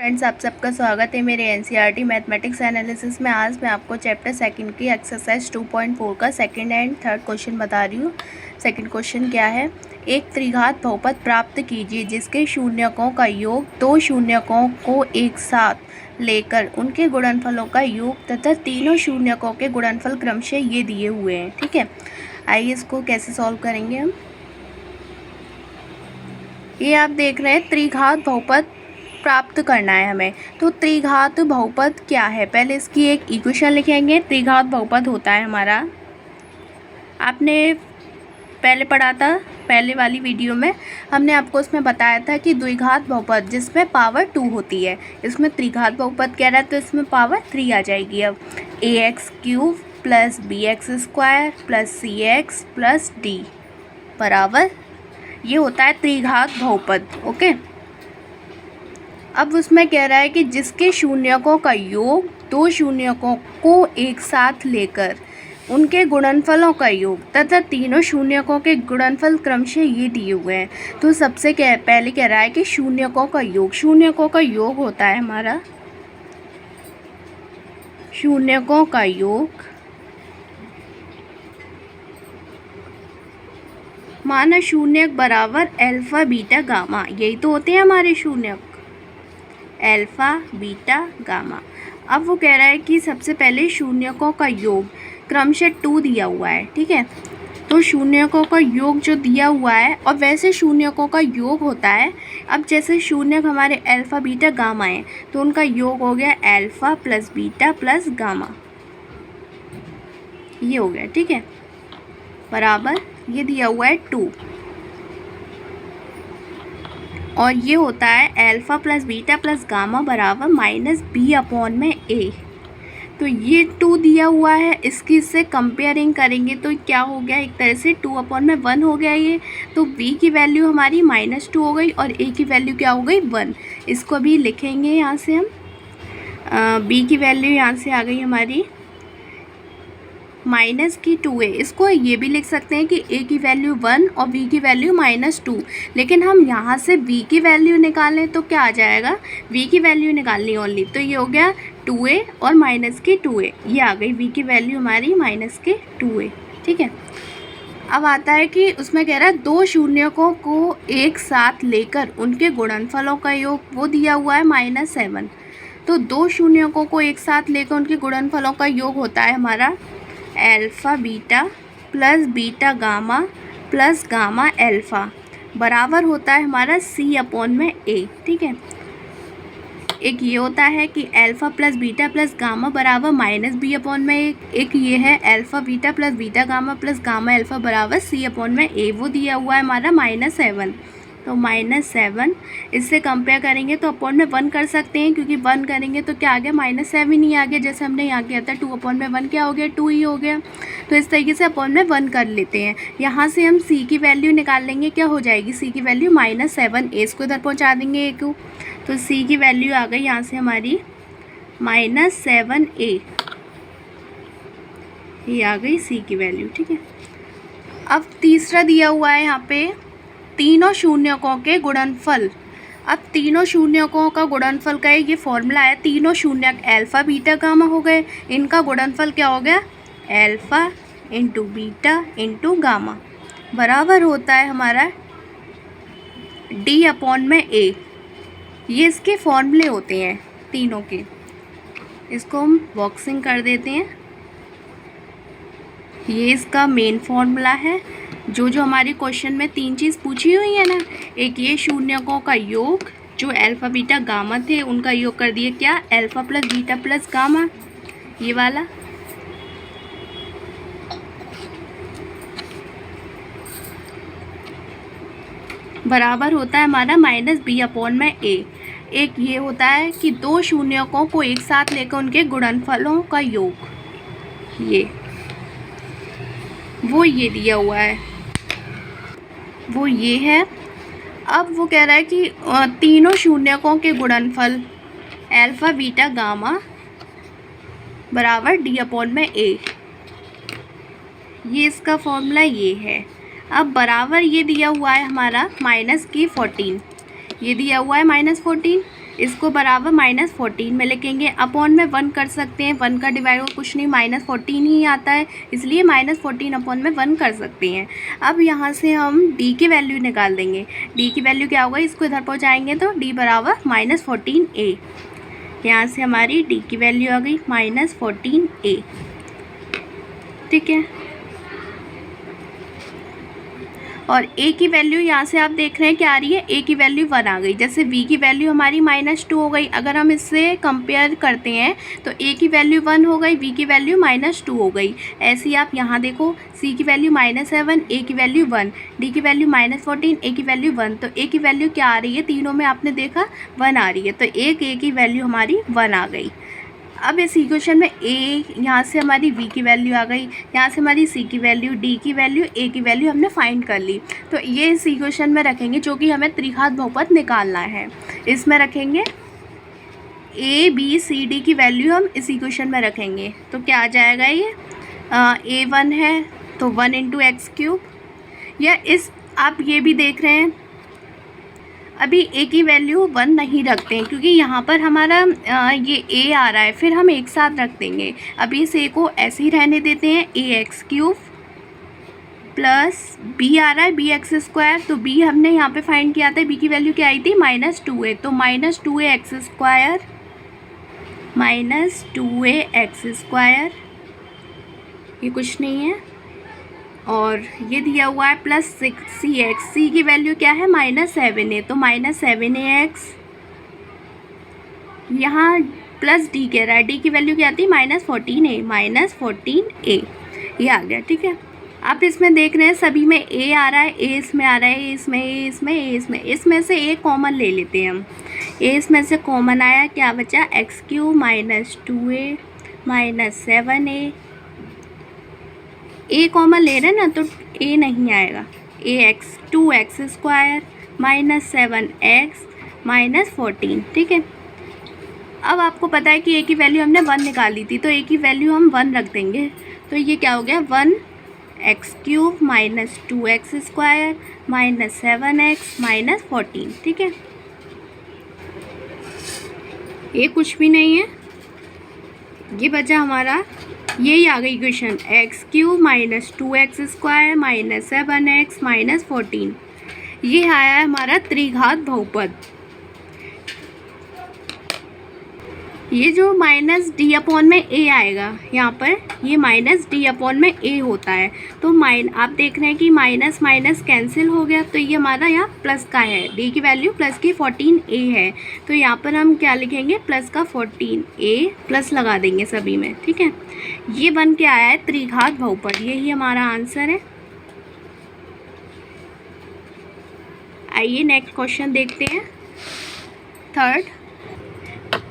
Friends, आप सबका स्वागत है मेरे एनसीईआरटी मैथमेटिक्स एनालिसिस में। आज मैं आपको चैप्टर सेकंड की एक्सरसाइज 2.4 का सेकंड एंड थर्ड क्वेश्चन बता रही हूँ। सेकंड क्वेश्चन क्या है? एक त्रिघात बहुपद प्राप्त कीजिए जिसके शून्यकों का योग दो शून्यकों को एक साथ लेकर उनके गुणनफलों का योग तथा तीनों शून्यकों के गुणनफल क्रमशः ये दिए हुए हैं। ठीक है, आइए इसको कैसे सॉल्व करेंगे हम। ये आप देख रहे हैं त्रिघात बहुपद प्राप्त करना है हमें। तो त्रिघात बहुपद क्या है, पहले इसकी एक इक्वेशन लिखेंगे। त्रिघात बहुपद होता है हमारा, आपने पहले पढ़ा था, पहले वाली वीडियो में हमने आपको उसमें बताया था कि द्विघात बहुपद जिसमें पावर 2 होती है, इसमें त्रिघात बहुपद कह रहा है तो इसमें पावर 3 आ जाएगी। अब ax³ plus bx² plus cx plus d बराबर ये होता है त्रिघात बहुपद। ओके, अब उसमें कह रहा है कि जिसके शून्यकों का योग दो शून्यकों को एक साथ लेकर उनके गुणनफलों का योग तथा तीनों शून्यकों के गुणनफल क्रमशः ये दिए हुए हैं। तो सबसे पहले कह रहा है कि शून्यकों का योग, शून्यकों का योग होता है हमारा, शून्यकों का योग माना शून्यक बराबर अल्फा बीटा गामा, यही तो होते हैं हमारे शून्यक, अल्फा बीटा गामा। अब वो कह रहा है कि सबसे पहले शून्यकों का योग क्रमशः 2 दिया हुआ है। ठीक है, तो शून्यकों का योग जो दिया हुआ है, और वैसे शून्यकों का योग होता है, अब जैसे शून्यक हमारे अल्फा बीटा गामा है तो उनका योग हो गया alpha plus beta plus gamma, ये हो गया। ठीक है, बराबर ये दिया हुआ है 2, और ये होता है alpha plus beta plus gamma बराबर -b/a। तो ये 2 दिया हुआ है, इसकी इससे कंपेयरिंग करेंगे तो क्या हो गया, एक तरह से 2/1 हो गया ये। तो b की वैल्यू हमारी -2 हो गई और a की वैल्यू क्या हो गई 1। इसको अभी लिखेंगे यहाँ से हम, b की वैल्यू यहाँ से आ गई हमारी -2a। इसको ये भी लिख सकते हैं कि a की वैल्यू 1 और b की वैल्यू -2, लेकिन हम यहाँ से b की वैल्यू निकालें तो क्या आ जाएगा, v की वैल्यू निकालनी ओनली, तो ये हो गया 2a और -2a, ये आ गई v की वैल्यू हमारी -2a। ठीक है, अब आता है कि उसमें कह रहा है दो शून्यकों को एक साथ लेकर उनके गुणनफलों का योग, वो दिया हुआ है -7। तो दो शून्यकों को एक साथ लेकर उनके गुणनफलों का योग होता है हमारा alpha beta plus beta gamma plus gamma alpha बराबर होता है हमारा c/a। ठीक है, एक ये होता है कि alpha plus beta plus gamma बराबर -b/a, एक ये है alpha beta plus beta gamma plus gamma alpha बराबर c/a, वो दिया हुआ है हमारा -7। तो -7 इससे कंपेयर करेंगे तो अपॉन में 1 कर सकते हैं, क्योंकि 1 करेंगे तो क्या आ गया -7 ही आ गया, जैसे हमने यहाँ किया था 2/1 क्या हो गया 2 ही हो गया। तो इस तरीके से अपॉन में 1 कर लेते हैं। यहाँ से हम c की वैल्यू निकाल लेंगे, क्या हो जाएगी c की वैल्यू -7a, इसको इधर पहुँचा देंगे a को, तो c की वैल्यू आ गई यहाँ से हमारी -7a, ये आ गई c की वैल्यू। ठीक है, अब तीसरा दिया हुआ है यहाँ पे तीनों शून्यकों के गुणनफल। अब तीनों शून्यकों का गुणनफल का ये फॉर्मूला है, तीनों शून्यक अल्फा बीटा गामा हो गए, इनका गुणनफल क्या हो गया alpha into beta into gamma बराबर होता है हमारा d/a। ये इसके फॉर्मूले होते हैं तीनों के, इसको हम बॉक्सिंग कर देते हैं। ये इसका मेन फॉर्मूला है, जो हमारी क्वेश्चन में 3 चीज़ पूछी हुई है ना, एक ये शून्यकों का योग जो अल्फा बीटा गामा थे उनका योग कर दिए क्या alpha plus beta plus gamma, ये वाला, बराबर होता है हमारा -b/a। एक ये होता है कि दो शून्यकों को एक साथ लेकर उनके गुणनफलों का योग, ये वो ये दिया हुआ है, वो ये है। अब वो कह रहा है कि तीनों शून्यकों के गुणनफल अल्फा बीटा गामा बराबर d/a, ये इसका फॉर्मूला ये है। अब बराबर ये दिया हुआ है हमारा -14, ये दिया हुआ है -14, इसको बराबर -14 में लिखेंगे। अपॉन में 1 कर सकते हैं, 1 का डिवाइड हो कुछ नहीं, -14 ही आता है, इसलिए -14 अपॉन में 1 कर सकते हैं। अब यहाँ से हम d की वैल्यू निकाल देंगे। d की वैल्यू क्या होगा, इसको इधर पहुँचाएंगे तो d बराबर -14a। यहाँ से हमारी d की वैल्यू आ गई -14a। ठीक है, और a की वैल्यू यहाँ से आप देख रहे हैं क्या आ रही है, a की वैल्यू 1 आ गई। जैसे v की वैल्यू हमारी -2 हो गई, अगर हम इससे कंपेयर करते हैं तो a की वैल्यू 1 हो गई, v की वैल्यू -2 हो गई। ऐसे ही आप यहाँ देखो, c की वैल्यू -7, a की वैल्यू 1, d की वैल्यू -14, a की वैल्यू 1, तो a की वैल्यू क्या आ रही है, तीनों में आपने देखा 1 आ रही है, तो एक a की वैल्यू हमारी 1 आ गई। अब इस इक्वेशन में a, यहाँ से हमारी v की वैल्यू आ गई, यहाँ से हमारी c की वैल्यू, d की वैल्यू, a की वैल्यू हमने फाइंड कर ली। तो ये इस इक्वेशन में रखेंगे जो कि हमें त्रिघात बहुपद निकालना है। इसमें रखेंगे a, b, c, d की वैल्यू हम इस इक्वेशन में रखेंगे, तो क्या आ जाएगा, ये a1 है तो 1 × x³, या इस आप ये भी देख रहे हैं अभी a की वैल्यू 1 नहीं रखते हैं क्योंकि यहाँ पर हमारा ये a आ रहा है, फिर हम एक साथ रख देंगे। अभी इस a को ऐसे ही रहने देते हैं, ax³ प्लस b आ रहा है bx², तो b हमने यहाँ पे फाइंड किया था, b की वैल्यू क्या आई थी -2a, तो -2ax², ये कुछ नहीं है, और ये दिया हुआ है +6cx, c की वैल्यू क्या है -7a, तो -7ax, यहाँ प्लस d कह रहा है, d की वैल्यू क्या आती है -14a, ये आ गया। ठीक है, आप इसमें देख रहे हैं सभी में a आ रहा है, a इसमें आ रहा है, a इसमें, a इसमें, a इसमें से a कॉमन ले लेते हैं हम। a इसमें से कॉमन आया, क्या बचा, x³ -2a -7a, a common ले रहे हैं ना तो a नहीं आएगा, ax² -7x -14। ठीक है, अब आपको पता है कि a की वैल्यू हमने 1 निकाली थी, तो a की वैल्यू हम 1 रख देंगे, तो ये क्या हो गया, 1x³ -2x² -7x -14। ठीक है, ये कुछ भी नहीं है, ये बचा हमारा, यही आ गई इक्वेशन, x³ -2x² -7x -14, ये आया है हमारा त्रिघात बहुपद। ये जो -d/में a आएगा, यहाँ पर ये -d/में a होता है, तो आप देख रहे हैं कि माइनस माइनस कैंसिल हो गया, तो ये हमारा यहाँ प्लस का है, d की वैल्यू प्लस की 14a है, तो यहाँ पर हम क्या लिखेंगे, प्लस का 14a प्लस लगा देंगे सभी में। ठीक है, ये बन के आया है त्रिघात बहुपद, यही हमारा आंसर है। आइए नेक्स्ट क्वेश्चन देखते हैं।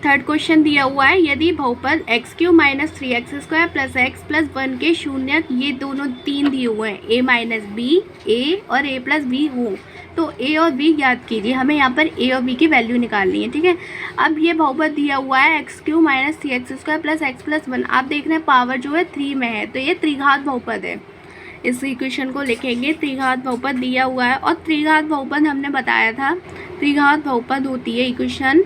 थर्ड क्वेश्चन दिया हुआ है, यदि बहुपद x³ -3x² + x + 1 के शून्यक, ये दोनों 3 दिए हुए हैं, a - b, a और a + b हो, तो a और b ज्ञात कीजिए। हमें यहाँ पर a और b की वैल्यू निकालनी है। ठीक है, अब ये बहुपद दिया हुआ है x³ -3x² + x + 1, आप देख रहे हैं पावर जो है 3 में है, तो ये त्रिघात बहुपद है। इस इक्वेशन को लिखेंगे, त्रिघात बहुपद दिया हुआ है, और त्रिघात बहुपद हमने बताया था, त्रिघात बहुपद होती है equation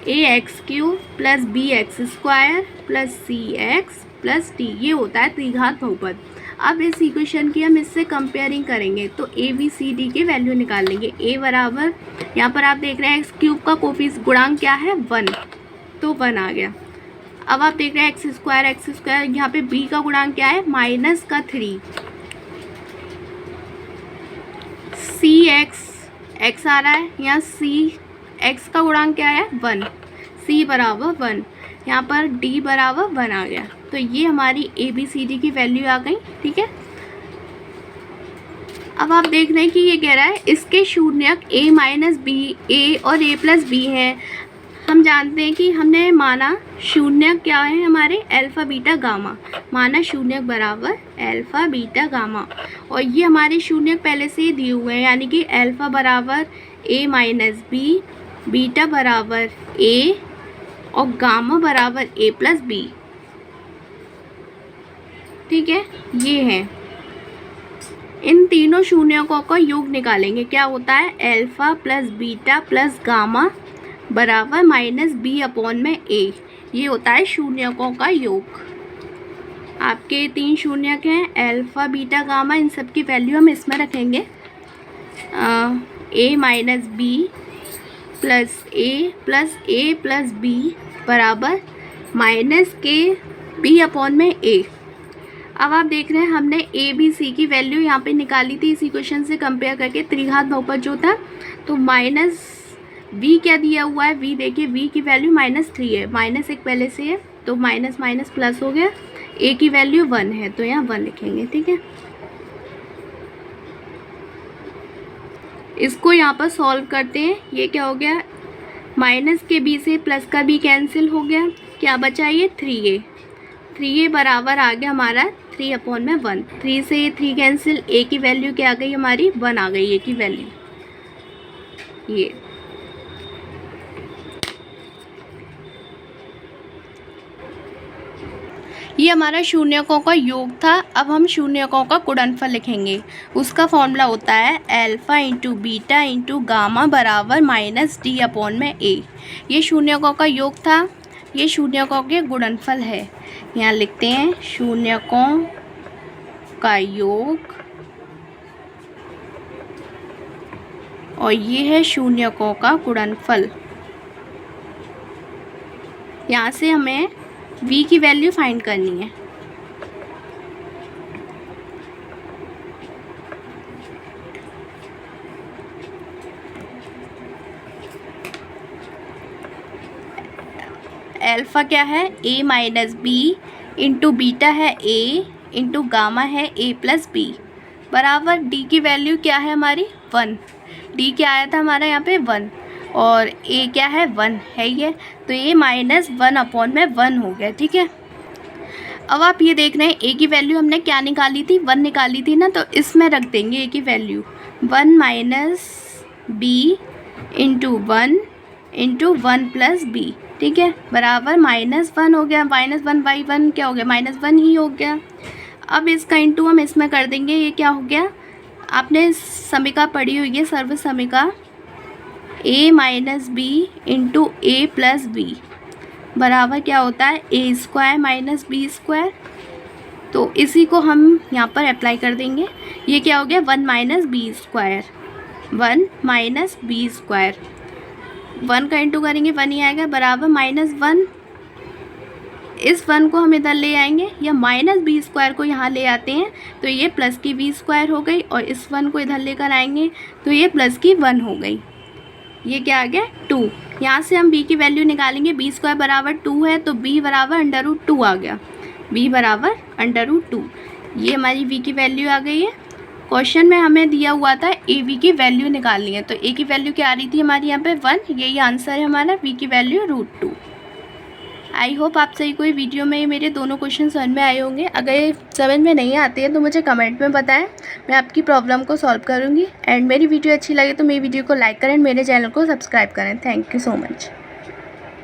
ax³ + bx² + cx + d, ये होता है त्रिघात बहुपद। अब इस इक्वेशन की हम इससे कंपेयरिंग करेंगे, तो a b c d की वैल्यू निकाल लेंगे। a बराबर, यहाँ पर आप देख रहे हैं x³ का कोफिशिएंट गुणांक क्या है, 1, तो 1 आ गया। अब आप देख रहे हैं x², यहाँ पे b का गुणांक क्या है, -3, cx, x आ रहा है, यहाँ x का गुणांक क्या है, 1, c बराबर 1, यहाँ पर d बराबर 1 आ गया, तो ये हमारी a b c d की वैल्यू आ गई। ठीक है, अब आप देख रहे हैं कि ये कह रहा है इसके शून्यक a - b, a और a + b है। हम जानते हैं कि हमने माना शून्यक क्या है हमारे, अल्फ़ा बीटा गामा, माना शून्यक बराबर अल्फ़ा बीटा गामा, और ये हमारे शून्यक पहले से ही दिए हुए हैं, यानी कि अल्फ़ा बराबर a - b, बीटा बराबर a और गामा बराबर a + b। ठीक है, ये है, इन तीनों शून्यकों का योग निकालेंगे, क्या होता है, अल्फ़ा + बीटा + गामा बराबर माइनस बी अपॉन में ए। ये होता है शून्यकों का योग। आपके 3 शून्यक हैं, अल्फा बीटा गामा, इन सब की वैल्यू हम इसमें रखेंगे। ए माइनस बी प्लस ए प्लस बी बराबर माइनस के बी अपॉन में ए। अब आप देख रहे हैं हमने ए बी सी की वैल्यू यहाँ पे निकाली थी इस इक्वेशन से कंपेयर करके, त्रिघात बहुपद जो था। तो माइनस v क्या दिया हुआ है, v देखिए v की वैल्यू -3 है, माइनस एक पहले से है तो माइनस माइनस प्लस हो गया। a की वैल्यू 1 है तो यहाँ 1 लिखेंगे, ठीक है। इसको यहाँ पर सॉल्व करते हैं। ये क्या हो गया, माइनस के b से प्लस का b कैंसिल हो गया, क्या बचा ये 3a बराबर आ गया हमारा 3 अपॉन में 1। 3 से ये 3 कैंसिल, a की वैल्यू क्या आ गई हमारी 1 आ गई, a की वैल्यू। ये हमारा शून्यकों का योग था। अब हम शून्यकों का गुणनफल लिखेंगे। उसका फॉर्मूला होता है alpha into beta into gamma बराबर माइनस डी अपॉन में ए। ये शून्यकों का योग था, ये शून्यकों के गुणनफल है। यहाँ लिखते हैं शून्यकों का योग और ये है शून्यकों का गुणनफल। यहाँ से हमें v की वैल्यू फाइंड करनी है। अल्फा क्या है, a minus B into beta है a इंटू गामा है a प्लस बी बराबर d की वैल्यू क्या है हमारी 1। d क्या आया था हमारा यहाँ पे 1 और a क्या है 1 है ये, तो ये -1 अपॉन में 1 हो गया, ठीक है। अब आप ये देख रहे हैं a की वैल्यू हमने क्या निकाली थी, 1 निकाली थी ना, तो इसमें रख देंगे a की value 1 minus B into 1 into 1 plus B, ठीक है, बराबर -1 हो गया। -1 बाई 1 क्या हो गया, -1 ही हो गया। अब इसका इंटू हम इसमें कर देंगे, ये क्या हो गया, आपने समीका पढ़ी हुई है, सर्व समीका, a minus B into A plus B बराबर क्या होता है A square minus B square. तो इसी को हम यहाँ पर अप्लाई कर देंगे। ये क्या हो गया 1 minus B square, 1 minus B square, 1 का इंटू करेंगे 1 ही आएगा बराबर -1। इस 1 को हम इधर ले आएंगे या माइनस बी स्क्वायर को यहाँ ले आते हैं तो ये प्लस की बी स्क्वायर हो गई और इस 1 को इधर लेकर आएंगे तो ये प्लस की 1 हो गई। ये क्या आ गया 2। यहाँ से हम b की वैल्यू निकालेंगे, बी स्क्वायर बराबर 2 है तो b बराबर √2 आ गया, b बराबर √2। ये हमारी v की वैल्यू आ गई है। क्वेश्चन में हमें दिया हुआ था a v की वैल्यू निकालनी है, तो a की वैल्यू क्या आ रही थी हमारी यहाँ पे 1, यही आंसर है हमारा, v की वैल्यू √2। आई होप आप सही कोई वीडियो में मेरे दोनों क्वेश्चन समझ में आए होंगे। अगर समझ में नहीं आते हैं तो मुझे कमेंट में बताएं, मैं आपकी प्रॉब्लम को सॉल्व करूंगी। एंड मेरी वीडियो अच्छी लगे तो मेरी वीडियो को लाइक करें, मेरे चैनल को सब्सक्राइब करें। Thank you so much.